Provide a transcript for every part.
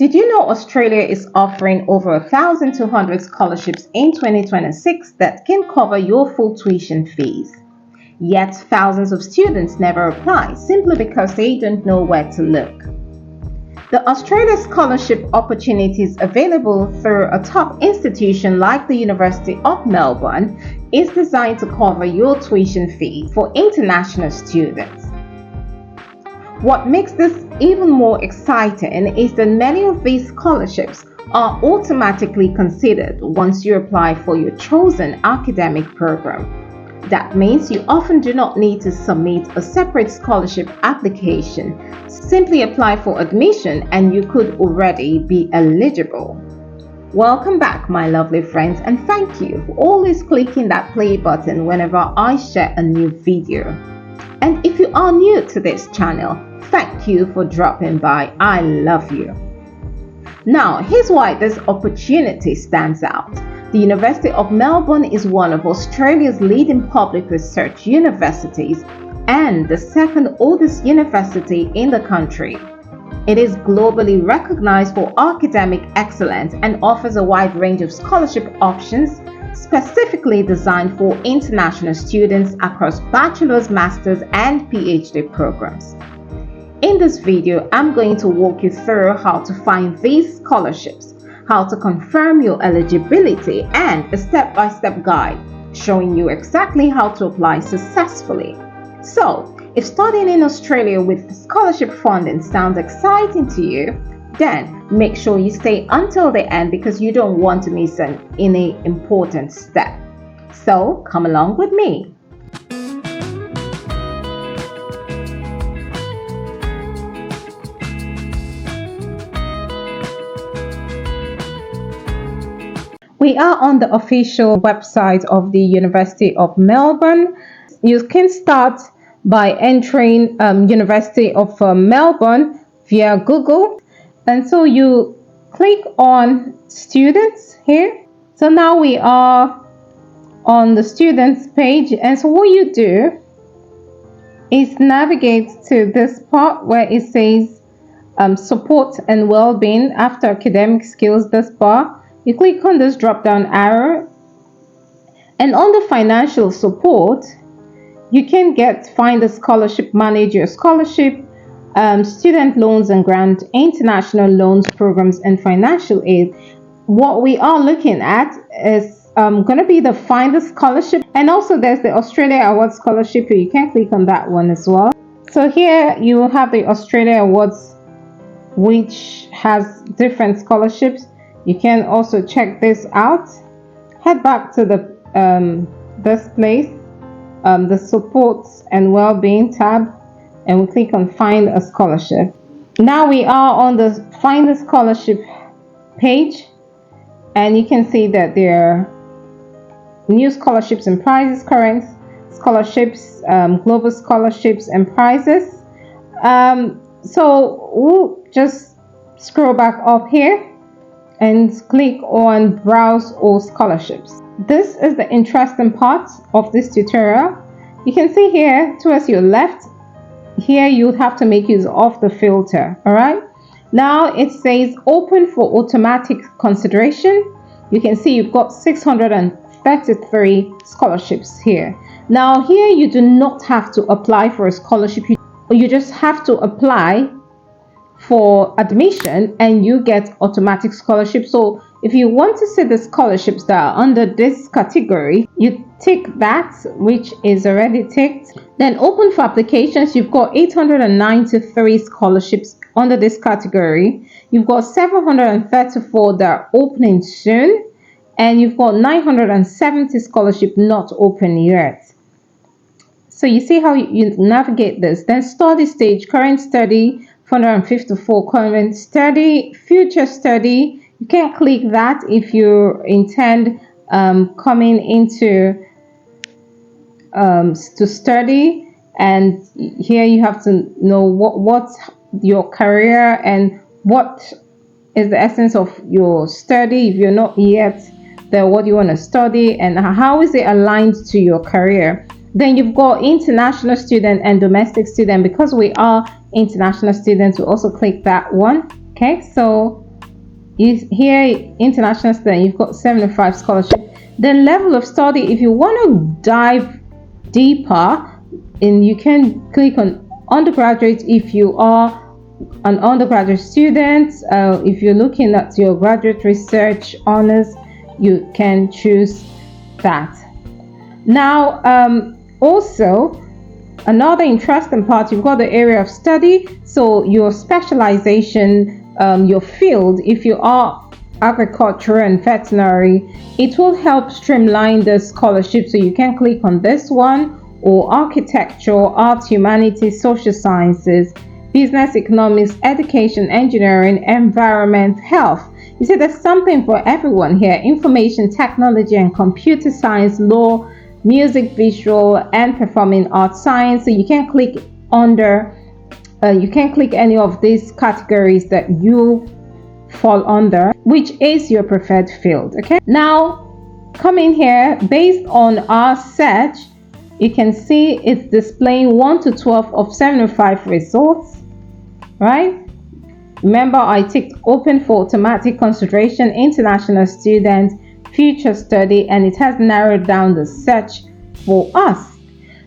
Did you know Australia is offering over 1,200 scholarships in 2026 that can cover your full tuition fees? Yet thousands of students never apply simply because they don't know where to look. The Australia scholarship opportunities available through a top institution like the University of Melbourne is designed to cover your tuition fee for international students. What makes this even more exciting is that many of these scholarships are automatically considered once you apply for your chosen academic program. That means you often do not need to submit a separate scholarship application. Simply apply for admission and you could already be eligible. Welcome back, my lovely friends, and thank you for always clicking that play button whenever I share a new video. And if you are new to this channel, thank you for dropping by. I love you. Now, here's why this opportunity stands out. The University of Melbourne is one of Australia's leading public research universities and the second oldest university in the country. It is globally recognized for academic excellence and offers a wide range of scholarship options specifically designed for international students across bachelor's, master's, and PhD programs. In this video, I'm going to walk you through how to find these scholarships, how to confirm your eligibility, and a step-by-step guide showing you exactly how to apply successfully. So, if studying in Australia with scholarship funding sounds exciting to you, then make sure you stay until the end because you don't want to miss any important step. So, come along with me. We are on the official website of the University of Melbourne. You can start by entering University of Melbourne via Google. And so you click on students here. So now we are on the students page. And so what you do is navigate to this part where it says support and well-being after academic skills, this bar. You click on this drop down arrow, and on the financial support, you can find a scholarship, manage your scholarship, student loans and grant, international loans programs, and financial aid. What we are looking at is going to be the Find a Scholarship, and also there's the Australia Awards Scholarship. You can click on that one as well. So here you will have the Australia Awards, which has different scholarships. You can also check this out. Head back to this place, the supports and well-being tab, and we click on Find a Scholarship. Now we are on the Find a Scholarship page, and you can see that there are new scholarships and prizes, current scholarships, global scholarships and prizes. So we'll just scroll back up here and click on Browse All Scholarships. This is the interesting part of this tutorial. You can see here towards your left, here you have to make use of the filter. All right. Now it says open for automatic consideration. You can see you've got 633 scholarships here. Now here you do not have to apply for a scholarship. You just have to apply for admission and you get automatic scholarship. So if you want to see the scholarships that are under this category, you tick that, which is already ticked. Then open for applications. You've got 893 scholarships under this category. You've got 734 that are opening soon, and you've got 970 scholarships not open yet. So you see how you navigate this. Then study stage, current study, 454, current study, future study. You can click that if you intend coming into to study, and here you have to know what's your career and what is the essence of your study. If you're not yet there, what you want to study and how is it aligned to your career. Then you've got international student and domestic student. Because we are international students, we also click that one. Okay, so Here, international student, you've got 75 scholarship. Then level of study, if you want to dive deeper, and you can click on undergraduate if you are an undergraduate student. If you're looking at your graduate research honors, you can choose that. Now, also another interesting part, you've got the area of study. So your specialization, your field, if you are agriculture and veterinary, it will help streamline the scholarship. So you can click on this one, or architecture, arts, humanities, social sciences, business, economics, education, engineering, environment, health. You see, there's something for everyone here. Information technology and computer science, law, music, visual and performing arts, science. So you can click under, you can click any of these categories that you fall under, which is your preferred field. Okay, now come in here. Based on our search, you can see it's displaying 1 to 12 of 75 results, right? Remember, I ticked open for automatic consideration, international student, future study, and it has narrowed down the search for us.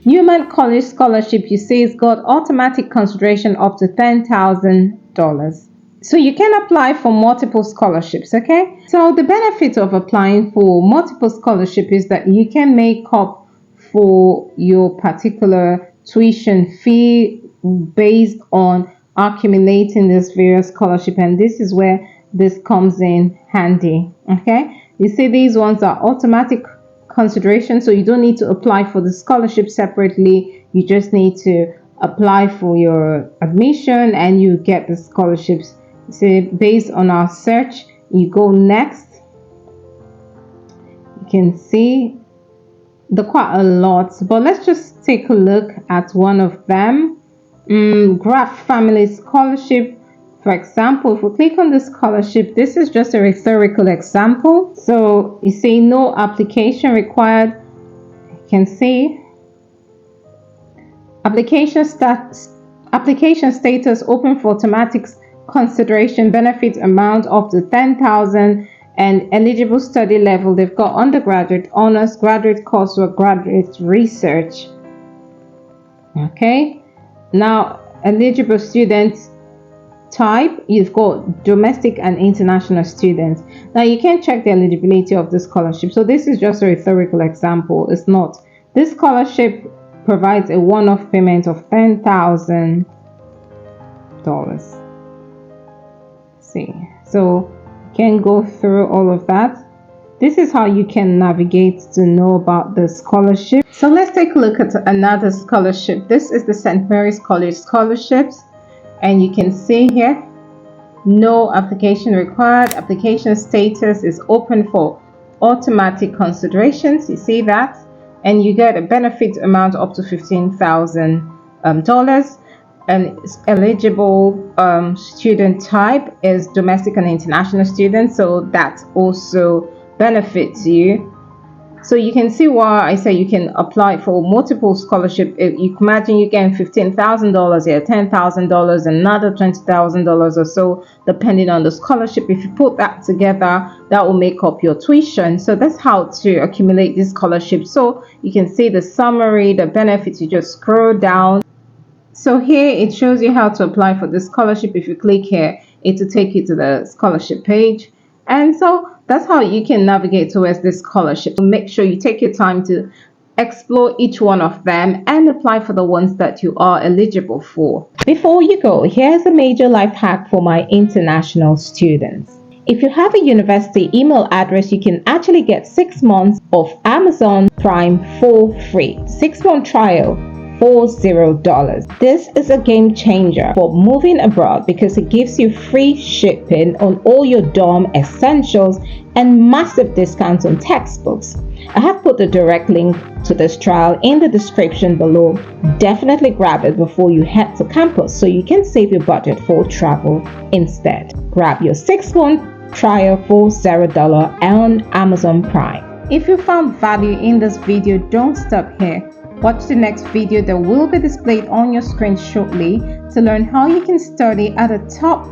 Newman College Scholarship, you see, it's got automatic consideration up to $10,000. So you can apply for multiple scholarships, okay? So the benefit of applying for multiple scholarship is that you can make up for your particular tuition fee based on accumulating this various scholarship, and this is where this comes in handy. Okay, you see these ones are automatic consideration, so you don't need to apply for the scholarship separately. You just need to apply for your admission and you get the scholarships. See, based on our search, you go next, you can see quite a lot, but let's just take a look at one of them. Graph Family Scholarship, for example. If we click on the scholarship, this is just a rhetorical example. So you see no application required. You can see application status open for automatic consideration, benefit amount up to 10,000, and eligible study level. They've got undergraduate, honors, graduate coursework, graduate research. Okay, now eligible student type, you've got domestic and international students. Now you can check the eligibility of the scholarship. So this is just a rhetorical example. It's not. This scholarship provides a one-off payment of $10,000. See, so can go through all of that. This is how you can navigate to know about the scholarship. So let's take a look at another scholarship. This is the St. Mary's College scholarships, and you can see here no application required. Application status is open for automatic considerations. You see that, and you get a benefit amount up to $15,000. And eligible student type is domestic and international students, so that also benefits you. So you can see why I say you can apply for multiple scholarship. If you imagine you getting $15,000 here, $10,000, another $20,000 or so, depending on the scholarship. If you put that together, that will make up your tuition. So that's how to accumulate this scholarship. So you can see the summary, the benefits. You just scroll down. So here it shows you how to apply for the scholarship. If you click here, it will take you to the scholarship page. And so that's how you can navigate towards this scholarship. Make sure you take your time to explore each one of them and apply for the ones that you are eligible for. Before you go, here's a major life hack for my international students. If you have a university email address, you can actually get 6 months of Amazon Prime for free. 6-month trial. $40. This is a game changer for moving abroad because it gives you free shipping on all your dorm essentials and massive discounts on textbooks. I have put the direct link to this trial in the description below. Definitely grab it before you head to campus so you can save your budget for travel instead. Grab your 6-month trial for $0 on Amazon Prime. If you found value in this video, don't stop here. Watch the next video that will be displayed on your screen shortly to learn how you can study at a top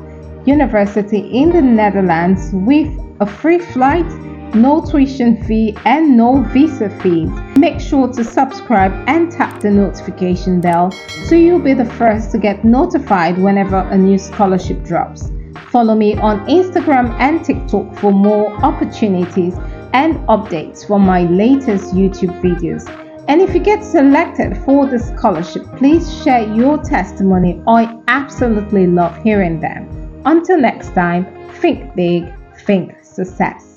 university in the Netherlands with a free flight, no tuition fee, and no visa fees. Make sure to subscribe and tap the notification bell so you'll be the first to get notified whenever a new scholarship drops. Follow me on Instagram and TikTok for more opportunities and updates from my latest YouTube videos. And if you get selected for the scholarship, please share your testimony. I absolutely love hearing them. Until next time, think big, think success.